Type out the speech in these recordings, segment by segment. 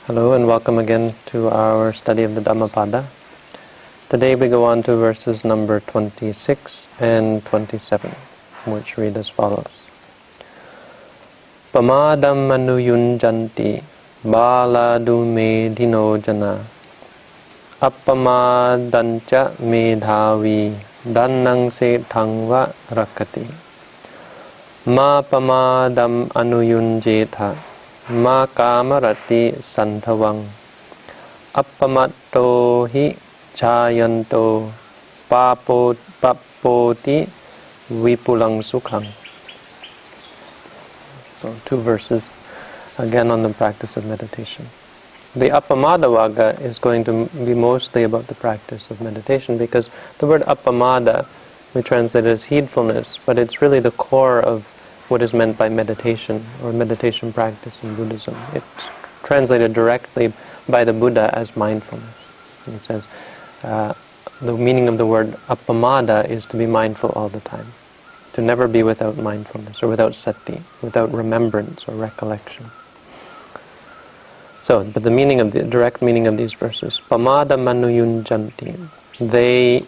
Hello and welcome again to our study of the Dhammapada. Today we go on to verses number 26 and 27, which read as follows. Pamādamanuyuñjanti, bālā dummedhino janā, appamādañca medhāvī, dhanaṃ seṭṭhaṃva rakkhati. Pamādamanuyuñjetha, kāmaratisanthavaṃ, appamatto hi jhāyanto, pappoti, vipulaṃ sukhaṃ. So 2 verses again on the practice of meditation. The appamādamanuyuñjetha is going to be mostly about the practice of meditation, because the word appamāda we translate as heedfulness, but it's really the core of what is meant by meditation or meditation practice in Buddhism. It's translated directly by the Buddha as mindfulness. And it says the meaning of the word appamāda is to be mindful all the time, to never be without mindfulness or without sati, without remembrance or recollection. So, but the direct meaning of these verses, pamādamanuyuñjanti, they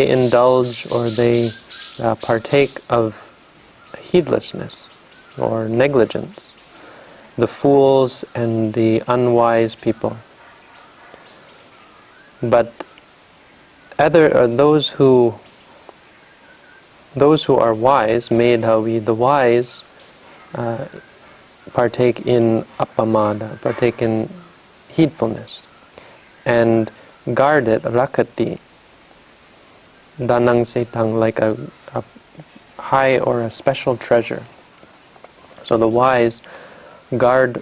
indulge or they partake of heedlessness or negligence, the fools and the unwise people. But those who are wise, medhāvī, the wise, partake in appamāda, partake in heedfulness, and guard it, rakkhati, dhanaṃ seṭṭhaṃva, like a high or a special treasure. So the wise guard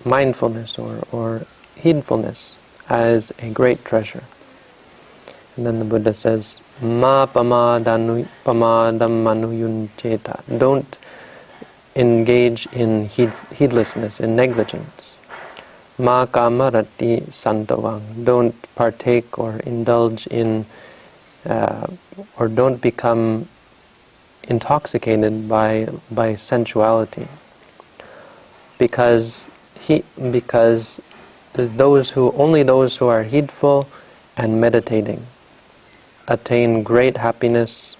mindfulness or heedfulness as a great treasure. And then the Buddha says, pamādamanuyuñjetha, don't engage in heedlessness, in negligence. Kāmaratisanthavaṃ, don't partake or indulge in or don't become intoxicated by sensuality, because only those who are heedful and meditating attain great happiness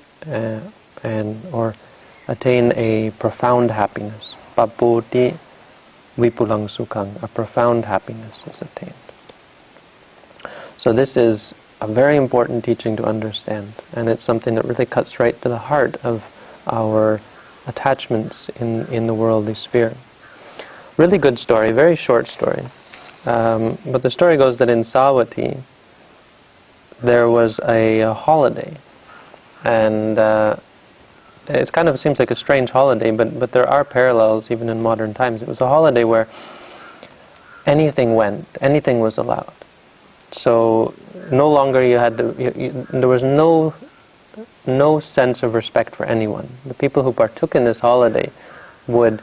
or attain a profound happiness. Pappoti, vipulaṃ sukhaṃ, a profound happiness is attained. So this is a very important teaching to understand, and it's something that really cuts right to the heart of our attachments in the worldly sphere. Really good story, very short story. But the story goes that in Savatthi there was a holiday, and it kind of seems like a strange holiday, but there are parallels even in modern times. It was a holiday where anything went, anything was allowed. So no longer there was no sense of respect for anyone. The people who partook in this holiday would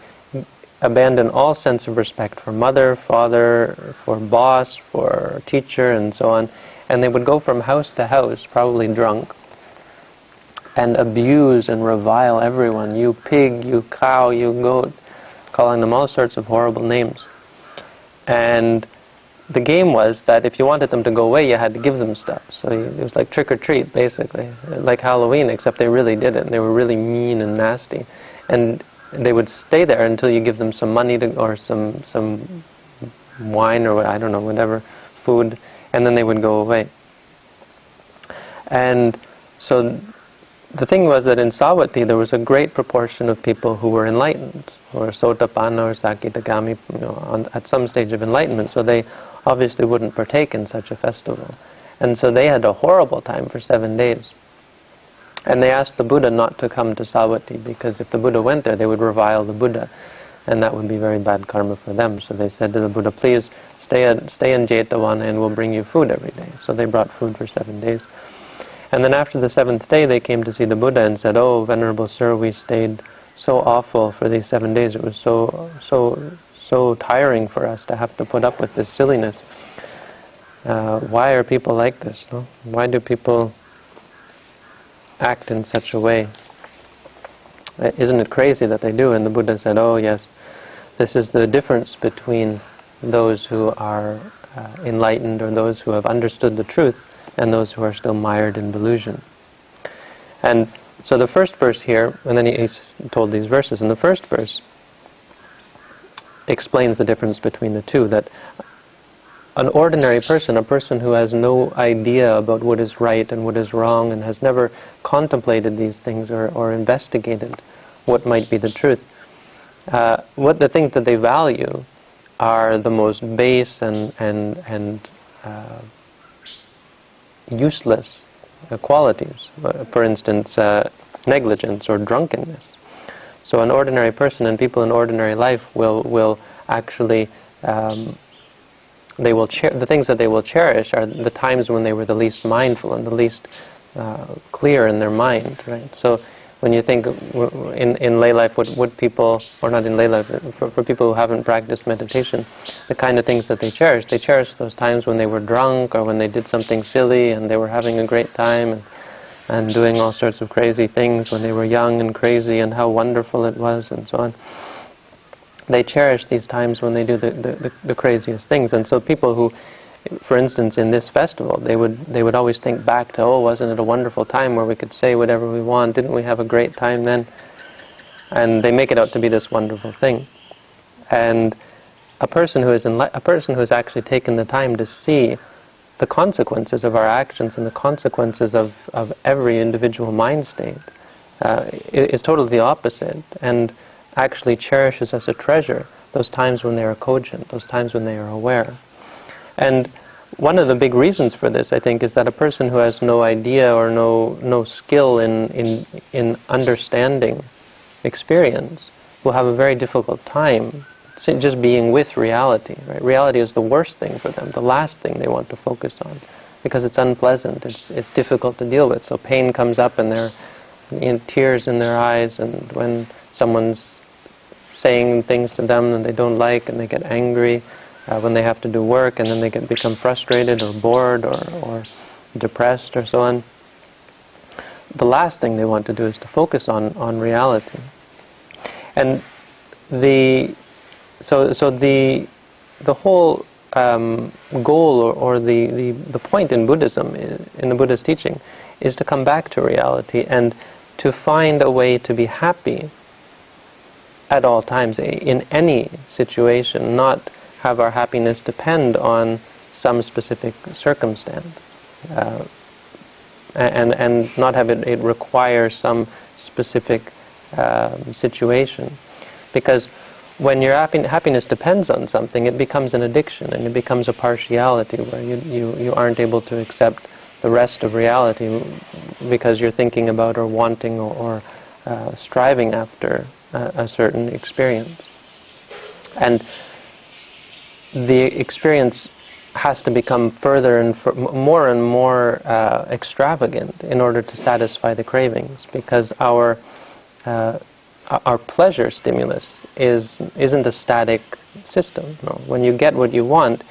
abandon all sense of respect for mother, father, for boss, for teacher, and so on, and they would go from house to house, probably drunk, and abuse and revile everyone. You pig, you cow, you goat, calling them all sorts of horrible names. And the game was that if you wanted them to go away, you had to give them stuff. So it was like trick or treat, basically, like Halloween, except they really did it. They were really mean and nasty, and they would stay there until you give them some money or some wine or I don't know, whatever, food, and then they would go away. And so the thing was that in Savatthi there was a great proportion of people who were enlightened, or sotapanna or sakitagami, at some stage of enlightenment. So they obviously wouldn't partake in such a festival. And so they had a horrible time for 7 days. And they asked the Buddha not to come to Savatthi, because if the Buddha went there, they would revile the Buddha, and that would be very bad karma for them. So they said to the Buddha, please stay in Jetavana and we'll bring you food every day. So they brought food for 7 days. And then after the 7th day, they came to see the Buddha and said, "Oh, Venerable Sir, we stayed so awful for these 7 days. It was so tiring for us to have to put up with this silliness. Why are people like this? No? Why do people act in such a way? Isn't it crazy that they do?" And the Buddha said, "Oh yes, this is the difference between those who are enlightened, or those who have understood the truth, and those who are still mired in delusion. And so the first verse here, and then he's told these verses, and the first verse explains the difference between the two, that an ordinary person, a person who has no idea about what is right and what is wrong, and has never contemplated these things or investigated what might be the truth, what the things that they value are the most base and useless qualities. For instance, negligence or drunkenness. So an ordinary person and people in ordinary life will actually the things that they will cherish are the times when they were the least mindful and the least clear in their mind, right? So when you think in lay life, what people, or not in lay life, for people who haven't practiced meditation, the kind of things that they cherish those times when they were drunk, or when they did something silly and they were having a great time and doing all sorts of crazy things when they were young and crazy, and how wonderful it was, and so on. They cherish these times when they do the craziest things. And so people who, for instance, in this festival, they would always think back to, oh, wasn't it a wonderful time where we could say whatever we want? Didn't we have a great time then? And they make it out to be this wonderful thing. And a person who has actually taken the time to see the consequences of our actions and the consequences of every individual mind state is totally the opposite, and actually cherishes as a treasure those times when they are cogent, those times when they are aware. And one of the big reasons for this, I think, is that a person who has no idea or no skill in understanding experience will have a very difficult time just being with reality. Right? Reality is the worst thing for them, the last thing they want to focus on, because it's unpleasant, it's difficult to deal with. So pain comes up and they're tears in their eyes, and when someone's saying things to them that they don't like, and they get angry when they have to do work, and then they become frustrated or bored or depressed or so on. The last thing they want to do is to focus on reality. And the whole goal or the point in Buddhism, in the Buddha's teaching, is to come back to reality and to find a way to be happy at all times, in any situation, not have our happiness depend on some specific circumstance, and not have it require some specific situation. Because when your happiness depends on something, it becomes an addiction, and it becomes a partiality where you aren't able to accept the rest of reality because you're thinking about or wanting or striving after a certain experience. And the experience has to become further and more extravagant in order to satisfy the cravings, because our pleasure stimulus isn't a static system. No. When you get what you want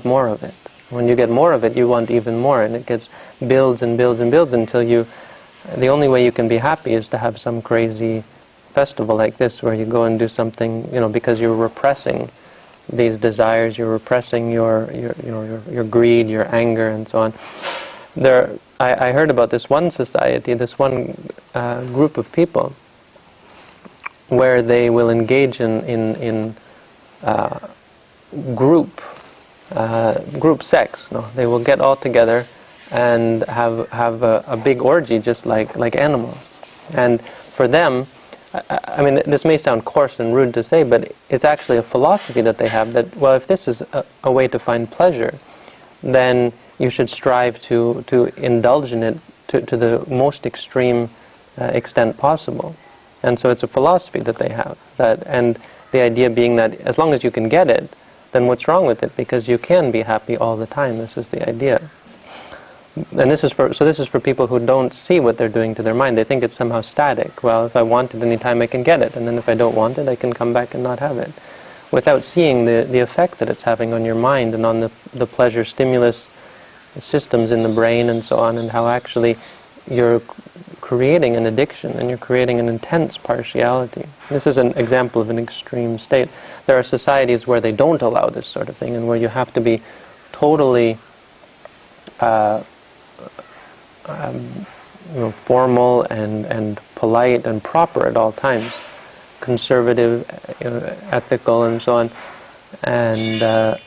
more of it. When you get more of it, you want even more, and it builds and builds and builds until the only way you can be happy is to have some crazy festival like this, where you go and do something, because you're repressing these desires, you're repressing your greed, your anger, and so on. I heard about this one society, this one group of people, where they will engage in group sex. No, they will get all together and have a big orgy, just like animals. And for them, I mean, this may sound coarse and rude to say, but it's actually a philosophy that they have, that, well, if this is a way to find pleasure, then you should strive to indulge in it to the most extreme extent possible. And so it's a philosophy that they have, and the idea being that as long as you can get it, then what's wrong with it? Because you can be happy all the time. This is the idea. And this is for people who don't see what they're doing to their mind. They think it's somehow static. Well, if I want it anytime I can get it, and then if I don't want it, I can come back and not have it. Without seeing the effect that it's having on your mind and on the pleasure stimulus systems in the brain and so on, and how actually you're creating an addiction, and you're creating an intense partiality. This is an example of an extreme state. There are societies where they don't allow this sort of thing, and where you have to be totally formal and polite and proper at all times, conservative, ethical, and so on, and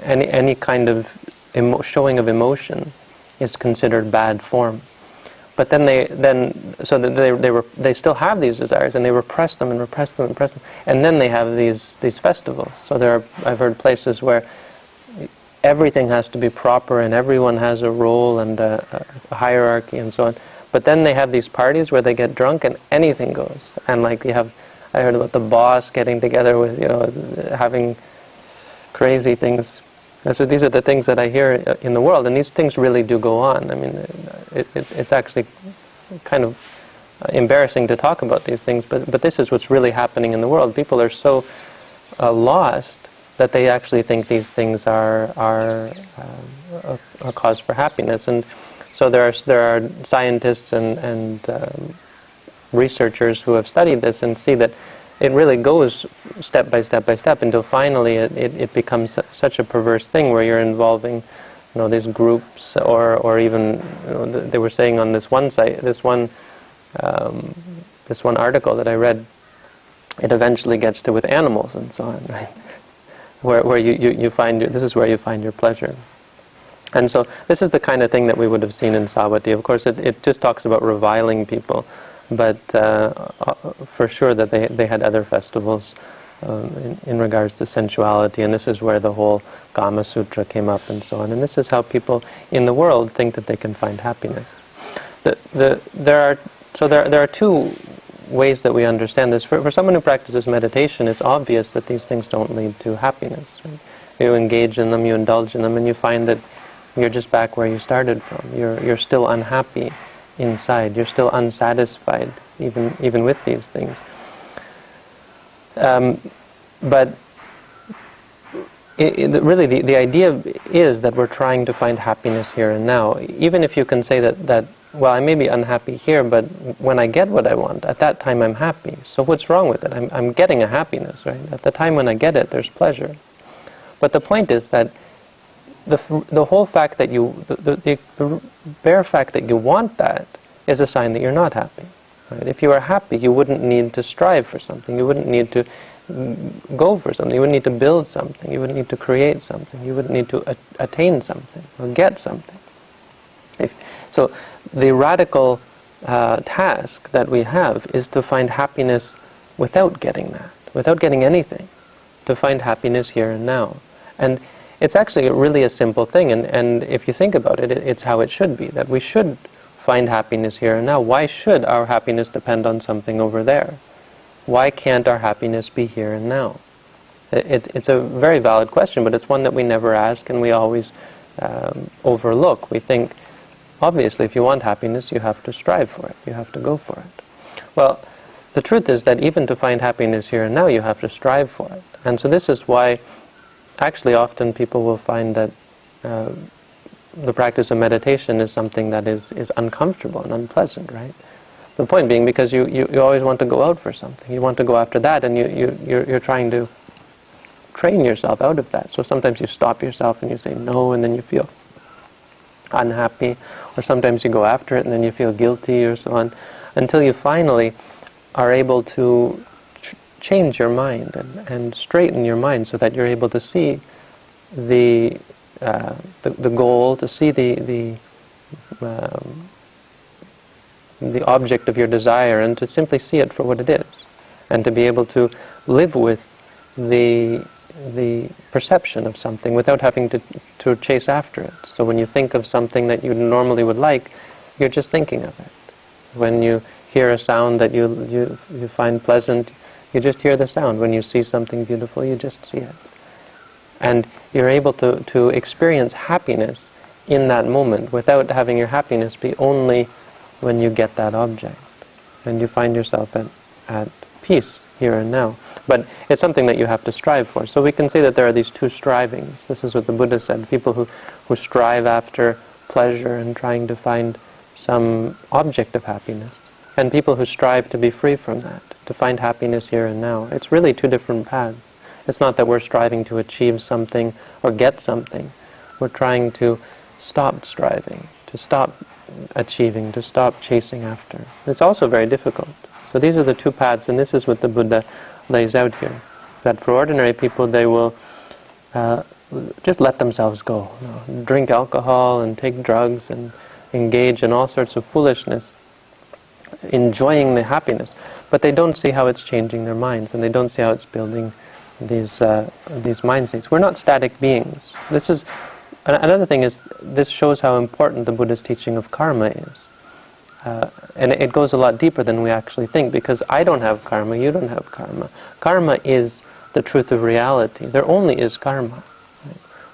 any kind of showing of emotion is considered bad form. But then they still have these desires, and they repress them and repress them and repress them, and then they have these festivals. So I've heard places where everything has to be proper, and everyone has a role and a hierarchy and so on. But then they have these parties where they get drunk and anything goes. And I heard about the boss getting together with, having crazy things. And so these are the things that I hear in the world, and these things really do go on. I mean, it's actually kind of embarrassing to talk about these things, but this is what's really happening in the world. People are so lost that they actually think these things are a cause for happiness. And so there are scientists and researchers who have studied this and see that it really goes step by step by step until finally it becomes such a perverse thing where you're involving, these groups, or even, they were saying on this one site, this one article that I read, it eventually gets to with animals and so on, right? Where you find this is where you find your pleasure. And so this is the kind of thing that we would have seen in Savatthi. Of course, it just talks about reviling people, but for sure that they had other festivals in regards to sensuality, and this is where the whole Kama Sutra came up and so on. And this is how people in the world think that they can find happiness. There are two ways that we understand this. For someone who practices meditation, it's obvious that these things don't lead to happiness. Right? You engage in them, you indulge in them, and you find that you're just back where you started from. You're still unhappy inside. You're still unsatisfied, even with these things. But really, the idea is that we're trying to find happiness here and now. Even if you can say that well, I may be unhappy here, but when I get what I want, at that time I'm happy. So what's wrong with it? I'm getting a happiness, right? At the time when I get it, there's pleasure. But the point is that the whole fact that the bare fact that you want that is a sign that you're not happy. Right? If you are happy, you wouldn't need to strive for something. You wouldn't need to go for something. You wouldn't need to build something. You wouldn't need to create something. You wouldn't need to attain something or get something. So the radical task that we have is to find happiness without getting that, without getting anything, to find happiness here and now. And it's actually really a simple thing, and if you think about it, it's how it should be, that we should find happiness here and now. Why should our happiness depend on something over there? Why can't our happiness be here and now? It's a very valid question, but it's one that we never ask and we always overlook. We think, obviously, if you want happiness, you have to strive for it. You have to go for it. Well, the truth is that even to find happiness here and now, you have to strive for it. And so this is why, actually, often people will find that the practice of meditation is something that is uncomfortable and unpleasant, right? The point being because you always want to go out for something. You want to go after that, and you're trying to train yourself out of that. So sometimes you stop yourself and you say no, and then you feel unhappy, or sometimes you go after it and then you feel guilty or so on, until you finally are able to change your mind and straighten your mind so that you're able to see the goal, to see the object of your desire, and to simply see it for what it is, and to be able to live with the perception of something without having to chase after it. So when you think of something that you normally would like, you're just thinking of it. When you hear a sound that you find pleasant, you just hear the sound. When you see something beautiful, you just see it. And you're able to experience happiness in that moment without having your happiness be only when you get that object. And you find yourself at peace here and now. But it's something that you have to strive for. So we can say that there are these two strivings. This is what the Buddha said. People who strive after pleasure and trying to find some object of happiness. and people who strive to be free from that, to find happiness here and now. It's really two different paths. It's not that we're striving to achieve something or get something. We're trying to stop striving, to stop achieving, to stop chasing after. It's also very difficult. So these are the two paths, and this is what the Buddha lays out here. That for ordinary people, they will just let themselves go. Drink alcohol and take drugs and engage in all sorts of foolishness, enjoying the happiness. But they don't see how it's changing their minds, and they don't see how it's building these mind states. We're not static beings. This is another thing. Is this shows how important the Buddha's teaching of karma is, and it goes a lot deeper than we actually think. Because I don't have karma, you don't have karma. Karma is the truth of reality. There only is karma.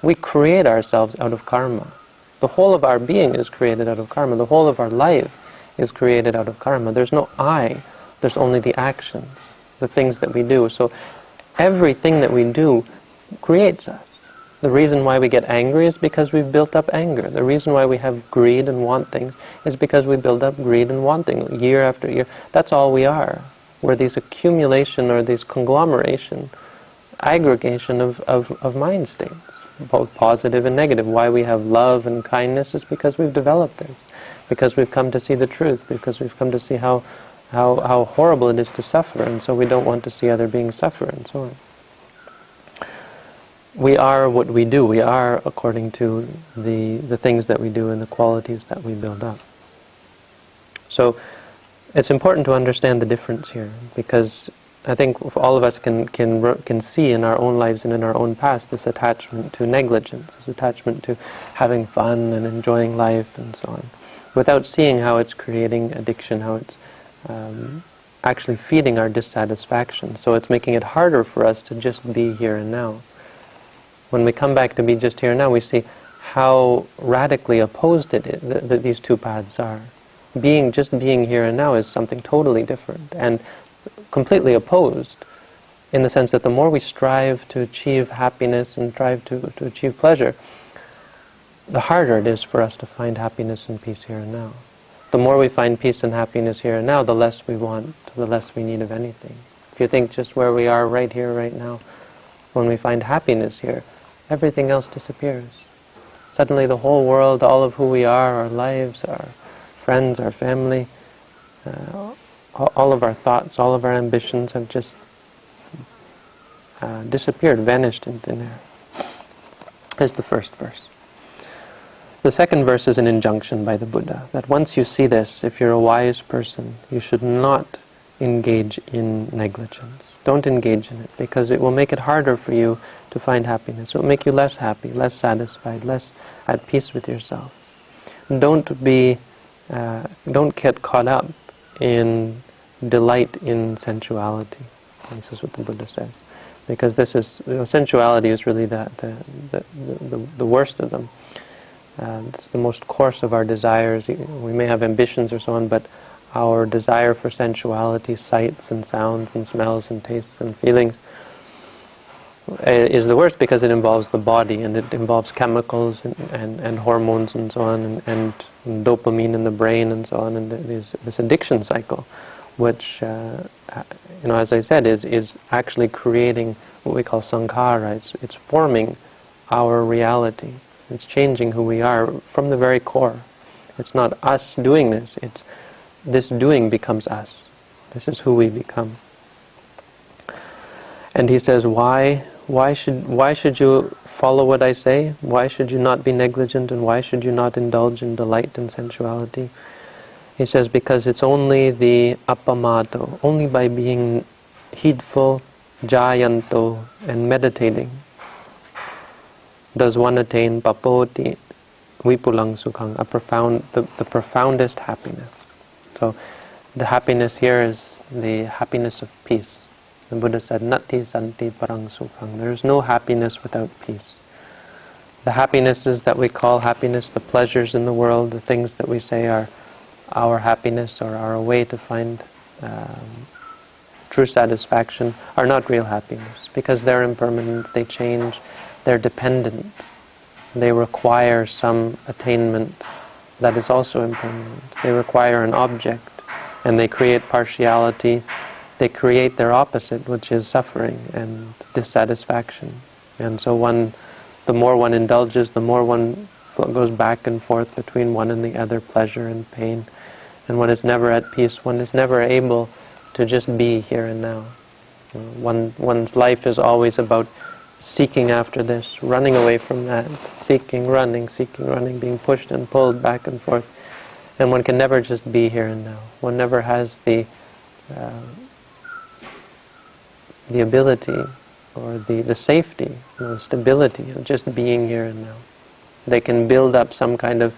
We create ourselves out of karma. The whole of our being is created out of karma. The whole of our life is created out of karma. There's no I. There's only the actions, the things that we do. So everything that we do creates us. The reason why we get angry is because we've built up anger. The reason why we have greed and want things is because we build up greed and want things year after year. That's all we are. We're these accumulation or these conglomeration, aggregation of mind states, both positive and negative. Why we have love and kindness is because we've developed this, because we've come to see the truth, because we've come to see how horrible it is to suffer, and so we don't want to see other beings suffer, and so on. We are what we do. We are according to the things that we do and the qualities that we build up. So it's important to understand the difference here, because I think all of us can see in our own lives and in our own past this attachment to negligence, this attachment to having fun and enjoying life and so on, without seeing how it's creating addiction, how it's actually feeding our dissatisfaction. So it's making it harder for us to just be here and now. When we come back to be just here and now, we see how radically opposed it is, that these two paths are. Just being here and now is something totally different, and completely opposed, in the sense that the more we strive to achieve happiness and strive to achieve pleasure, the harder it is for us to find happiness and peace here and now. The more we find peace and happiness here and now, the less we want, the less we need of anything. If you think just where we are right here, right now, when we find happiness here, everything else disappears. Suddenly the whole world, all of who we are, our lives, our friends, our family, all of our thoughts, all of our ambitions have just disappeared, vanished in thin air. Is the first verse. The second verse is an injunction by the Buddha, that once you see this, if you're a wise person, you should not engage in negligence. Don't engage in it, because it will make it harder for you to find happiness. It will make you less happy, less satisfied, less at peace with yourself. Don't get caught up in delight in sensuality. This is what the Buddha says, because this is sensuality is really the worst of them. It's the most coarse of our desires. We may have ambitions or so on, but our desire for sensuality, sights and sounds and smells and tastes and feelings, is the worst, because it involves the body, and it involves chemicals and hormones and so on, and dopamine in the brain and so on, and this addiction cycle, which, as I said, is actually creating what we call sankhara. It's forming our reality. It's changing who we are from the very core. It's not us doing this. It's this doing becomes us. This is who we become. And he says, why should you follow what I say? Why should you not be negligent, and why should you not indulge in delight and sensuality? He says, because it's only the appamatto, only by being heedful, jhāyanto, and meditating, does one attain pappoti, vipulaṃ sukhaṃ, the profoundest happiness. So the happiness here is the happiness of peace. The Buddha said, nati santi paraṃ sukhaṃ. There is no happiness without peace. The happinesses that we call happiness, the pleasures in the world, the things that we say are our happiness or our way to find true satisfaction, are not real happiness, because they're impermanent, they change, they're dependent, they require some attainment that is also impermanent. They require an object, and they create partiality, they create their opposite, which is suffering and dissatisfaction. And so the more one indulges, the more one goes back and forth between one and the other, pleasure and pain. And one is never at peace, one is never able to just be here and now. One's life is always about seeking after this, running away from that, seeking, running, being pushed and pulled back and forth. And one can never just be here and now. One never has the ability or the safety, the stability of just being here and now. They can build up some kind of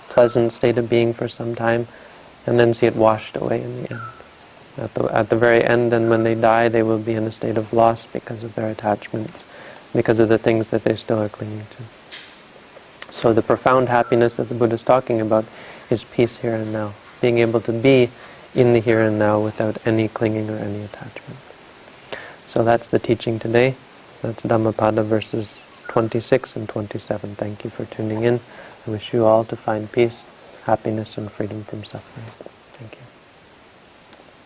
pleasant state of being for some time and then see it washed away in the end. At the very end, and when they die, they will be in a state of loss because of their attachments, because of the things that they still are clinging to. So the profound happiness that the Buddha is talking about is peace here and now, being able to be in the here and now without any clinging or any attachment. So that's the teaching today. That's Dhammapada verses 26 and 27. Thank you for tuning in. I wish you all to find peace, happiness, and freedom from suffering. Thank you.